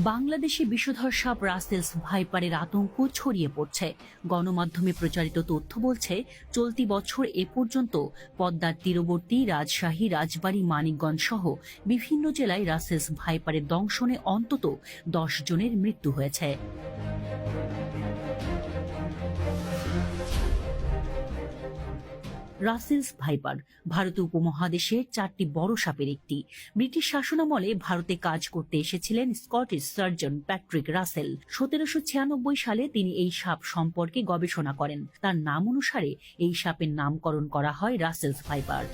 বাংলাদেশে বিষধর সাপ রাসেলস ভাইপারের আতঙ্ক ছড়িয়ে পড়ছে। গণমাধ্যমে প্রচারিত তথ্য বলছে, চলতি বছর এ পর্যন্ত পদ্মার তীরবর্তী রাজশাহী, রাজবাড়ী, মানিকগঞ্জ সহ বিভিন্ন জেলায় রাসেলস ভাইপারের দংশনে অন্তত 10 জনের মৃত্যু হয়েছে। রাসেলস ভাইপার ভারতীয় উপমহাদেশের 4টি বড় সাপের একটি। ব্রিটিশ শাসনামলে ভারতে কাজ করতে এসেছিলেন স্কটিশ সার্জন প্যাট্রিক রাসেল। 1796 সালে তিনি এই সাপ সম্পর্কে গবেষণা করেন। তার নাম অনুসারে এই সাপের নামকরণ করা হয় রাসেলস ভাইপার।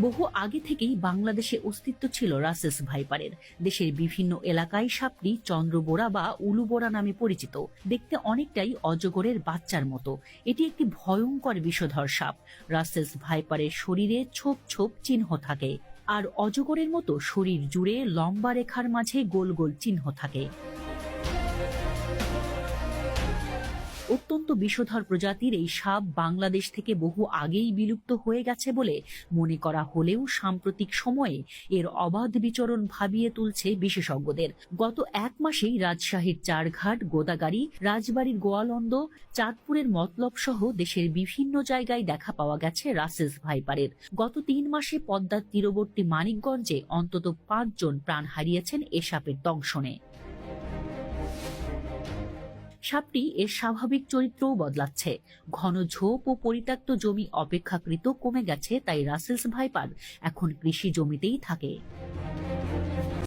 বহু আগে থেকেই বাংলাদেশে অস্তিত্ব ছিল রাসেলস ভাইপারের। দেশের বিভিন্ন এলাকায় সাপটি চন্দ্রবোরা বা উলুবোরা নামে পরিচিত। দেখতে অনেকটাই অজগরের বাচ্চার মতো। এটি একটি ভয়ঙ্কর বিষধর সাপ। রাসেলস ভাইপারের শরীরে ছোপ ছোপ চিহ্ন থাকে, আর অজগরের মতো শরীর জুড়ে লম্বা রেখার মাঝে গোল গোল চিহ্ন থাকে। অত্যন্ত বিষধর প্রজাতির এই সাপ বাংলাদেশ থেকে বহু আগেই বিলুপ্ত হয়ে গেছে বলে মনে করা হলেও সাম্প্রতিক সময়ে এর অবাধ বিচরণ ভাবিয়ে তুলছে বিশেষজ্ঞদের। গত 1 মাসেই রাজশাহীর চারঘাট, গোদাগাড়ী, রাজবাড়ীর গোয়ালন্দ, চাঁদপুরের মতলব সহ দেশের বিভিন্ন জায়গায় দেখা পাওয়া গেছে রাসেলস ভাইপারের। গত 3 মাসে পদ্মার তীরবর্তী মানিকগঞ্জে অন্তত 5 জন প্রাণ হারিয়েছেন এ সাপের দংশনে। সাপটি এর স্বাভাবিক চরিত্রও বদলাচ্ছে। ঘন ঝোপ ও পরিত্যক্ত জমি অপেক্ষাকৃত কমে গেছে, তাই রাসেলস ভাইপার এখন কৃষি জমিতেই থাকে।